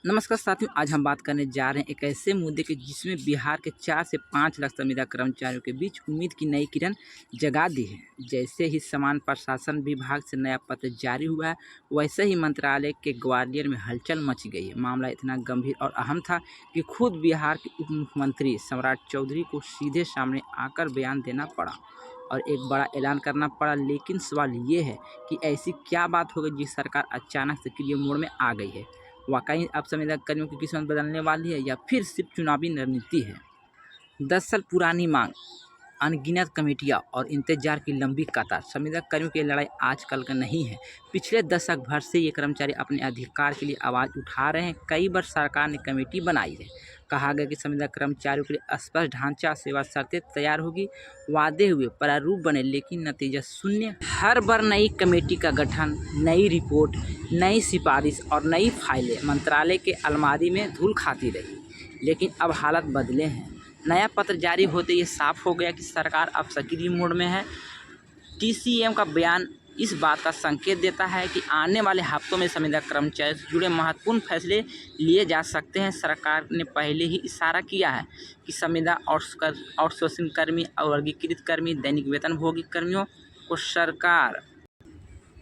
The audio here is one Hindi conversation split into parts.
नमस्कार साथियों, आज हम बात करने जा रहे हैं एक ऐसे मुद्दे के जिसमें बिहार के 4 से 5 लाख संविदा कर्मचारियों के बीच उम्मीद की नई किरण जगा दी है। जैसे ही समान प्रशासन विभाग से नया पत्र जारी हुआ है, वैसे ही मंत्रालय के ग्वालियर में हलचल मच गई है। मामला इतना गंभीर और अहम था कि खुद बिहार के उप मुख्यमंत्री सम्राट चौधरी को सीधे सामने आकर बयान देना पड़ा और एक बड़ा ऐलान करना पड़ा। लेकिन सवाल ये है कि ऐसी क्या बात हो गई जिस सरकार अचानक सक्रिय मोड में आ गई है। वाकई अब संविदा कर्मियों की किस्मत बदलने वाली है या फिर सिर्फ चुनावी रणनीति है। 10 साल पुरानी मांग, अनगिनत कमेटियां और इंतजार की लंबी कतार। संविदा कर्मियों की लड़ाई आजकल का नहीं है। पिछले दशक भर से ये कर्मचारी अपने अधिकार के लिए आवाज़ उठा रहे हैं। कई बार सरकार ने कमेटी बनाई है, कहा गया कि संविदा कर्मचारियों के लिए स्पष्ट ढांचा, सेवा शर्तें तैयार होगी, वादे हुए, प्रारूप बने, लेकिन नतीजा शून्य। हर बार नई कमेटी का गठन, नई रिपोर्ट, नई सिफारिश और नई फाइलें मंत्रालय के अलमारी में धूल खाती रही। लेकिन अब हालात बदले हैं। नया पत्र जारी होते ये साफ हो गया कि सरकार अब सक्रिय मोड में है। टीसीएम का बयान इस बात का संकेत देता है कि आने वाले हफ्तों में संविदा कर्मचारियों से जुड़े महत्वपूर्ण फैसले लिए जा सकते हैं। सरकार ने पहले ही इशारा किया है कि संविदा आउटसोर्सिंग कर्मी, अवर्गीकृत कर्मी, दैनिक वेतनभोगी कर्मियों को सरकार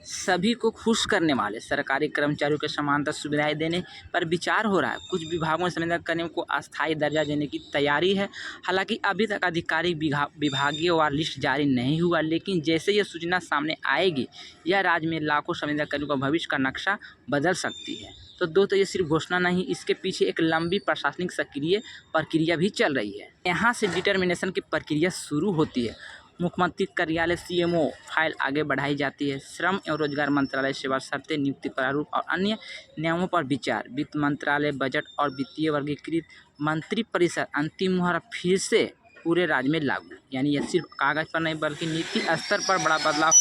सभी को खुश करने वाले सरकारी कर्मचारियों को समानता सुविधाएं देने पर विचार हो रहा है। कुछ विभागों में संविदा कर्मियों को अस्थायी दर्जा देने की तैयारी है। हालांकि अभी तक आधिकारिक विभागीय वार लिस्ट जारी नहीं हुआ, लेकिन जैसे यह सूचना सामने आएगी, यह राज्य में लाखों संविदा कर्मियों का भविष्य का नक्शा बदल सकती है। तो दोस्तों, ये सिर्फ घोषणा नहीं, इसके पीछे एक लंबी प्रशासनिक सक्रिय प्रक्रिया भी चल रही है। यहाँ से डिटर्मिनेशन की प्रक्रिया शुरू होती है। मुख्यमंत्री कार्यालय सीएमओ फाइल आगे बढ़ाई जाती है। श्रम एवं रोजगार मंत्रालय सेवा शर्तें, नियुक्ति प्रारूप और अन्य नियमों पर विचार। वित्त मंत्रालय बजट और वित्तीय वर्गीकृत मंत्रिपरिषद अंतिम मुहर फिर से पूरे राज्य में लागू। यानी यह सिर्फ कागज पर नहीं बल्कि नीति स्तर पर बड़ा बदलाव।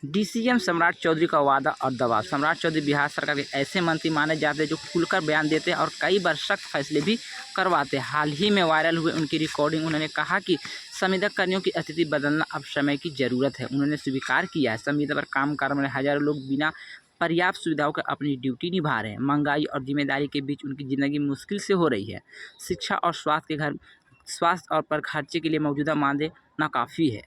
डीसीएम सम्राट चौधरी का वादा और दबाव। सम्राट चौधरी बिहार सरकार के ऐसे मंत्री माने जाते हैं जो खुलकर बयान देते हैं और कई बार सख्त फैसले भी करवाते हैं। हाल ही में वायरल हुए उनकी रिकॉर्डिंग, उन्होंने कहा कि संविदा कर्मियों की स्थिति बदलना अब समय की जरूरत है। उन्होंने स्वीकार किया है संविदा पर काम कर रहे हजारों लोग बिना पर्याप्त सुविधाओं का अपनी ड्यूटी निभा रहे हैं। महंगाई और जिम्मेदारी के बीच उनकी ज़िंदगी मुश्किल से हो रही है। शिक्षा और स्वास्थ्य और पर खर्चे के लिए मौजूदा मानदेय नाकाफ़ी है।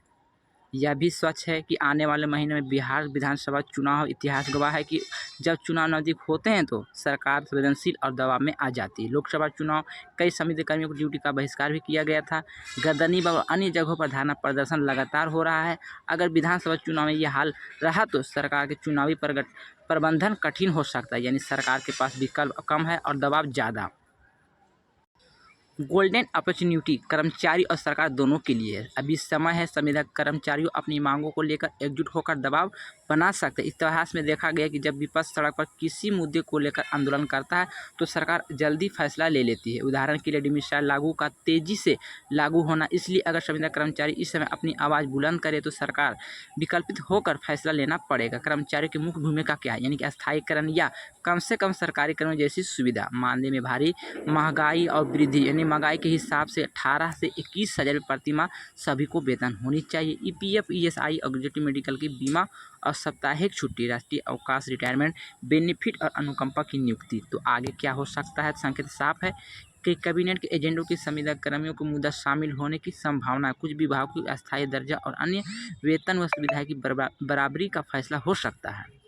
यह भी सच है कि आने वाले महीने में बिहार विधानसभा चुनाव इतिहास गवाह है कि जब चुनाव नज़दीक होते हैं तो सरकार संवेदनशील और दबाव में आ जाती है। लोकसभा चुनाव कई संविदा कर्मियों को ड्यूटी का बहिष्कार भी किया गया था। गर्दनीबाग और अन्य जगहों पर धरना प्रदर्शन लगातार हो रहा है। अगर विधानसभा चुनाव में यह हाल रहा तो सरकार के चुनावी प्रबंधन कठिन हो सकता है। यानी सरकार के पास विकल्प कम है और दबाव ज़्यादा। गोल्डन अपॉर्चुनिटी कर्मचारी और सरकार दोनों के लिए है। अभी समय है, संविदा कर्मचारियों अपनी मांगों को लेकर एकजुट होकर दबाव बना सकते हैं। इतिहास में देखा गया कि जब विपक्ष सड़क पर किसी मुद्दे को लेकर आंदोलन करता है तो सरकार जल्दी फैसला ले लेती है। उदाहरण के लिए डिमिसाइल लागू का तेजी से लागू होना। इसलिए अगर संविदा कर्मचारी इस समय अपनी आवाज़ बुलंद करे तो सरकार विकल्पित होकर फैसला लेना पड़ेगा। कर्मचारियों की मुख्य भूमिका क्या है? यानी कि स्थायीकरण या कम से कम सरकारी कर्मियों जैसी सुविधा। मानदेय में भारी महंगाई और वृद्धि, यानी महंगाई के हिसाब से 18 से 21 हज़ार प्रति माह सभी को वेतन होनी चाहिए। ईपीएफ, ईएसआई, एग्जीक्यूटिव मेडिकल की बीमा और साप्ताहिक छुट्टी, राष्ट्रीय अवकाश, रिटायरमेंट बेनिफिट और अनुकंपा की नियुक्ति। तो आगे क्या हो सकता है? संकेत साफ है कि कैबिनेट के एजेंडों की संविदा कर्मियों को मुद्दा शामिल होने की संभावना है। कुछ विभागों की अस्थायी दर्जा और अन्य वेतन व सुविधाएं की बराबरी का फैसला हो सकता है।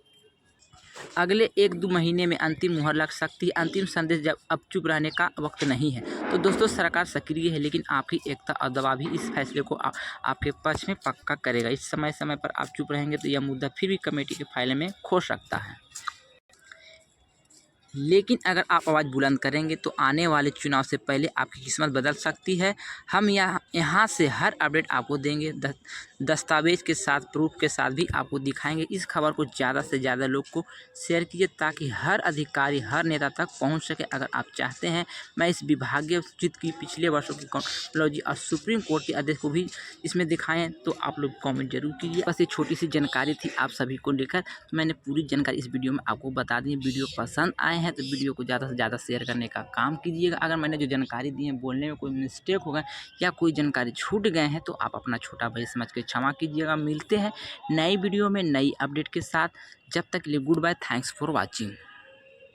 अगले 1-2 महीने में अंतिम मुहर लग सकती है। अंतिम संदेश जब अब चुप रहने का वक्त नहीं है। तो दोस्तों, सरकार सक्रिय है, लेकिन आपकी एकता और दबाव भी इस फैसले को आपके पक्ष में पक्का करेगा। इस समय पर आप चुप रहेंगे तो यह मुद्दा फिर भी कमेटी के फाइल में खो सकता है। लेकिन अगर आप आवाज़ बुलंद करेंगे तो आने वाले चुनाव से पहले आपकी किस्मत बदल सकती है। हम यहाँ से हर अपडेट आपको देंगे, दस्तावेज के साथ, प्रूफ के साथ भी आपको दिखाएंगे। इस खबर को ज़्यादा से ज़्यादा लोग को शेयर कीजिए ताकि हर अधिकारी, हर नेता तक पहुँच सके। अगर आप चाहते हैं मैं इस विभागीय सूचित की पिछले वर्षों की क्रॉनोलॉजी और सुप्रीम कोर्ट के आदेश को भी इसमें दिखाएँ तो आप लोग कॉमेंट जरूर कीजिए। बस ये छोटी सी जानकारी थी आप सभी को लेकर, तो मैंने पूरी जानकारी इस वीडियो में आपको बता दी। वीडियो पसंद आए हैं तो वीडियो को ज़्यादा से ज़्यादा शेयर करने का काम कीजिएगा। अगर मैंने जो जानकारी दी है बोलने में कोई मिस्टेक हो गए या कोई जानकारी छूट गए हैं तो आप अपना छोटा भाई समझ के क्षमा कीजिएगा। मिलते हैं नई वीडियो में नई अपडेट के साथ। जब तक के लिए good bye, thanks for watching.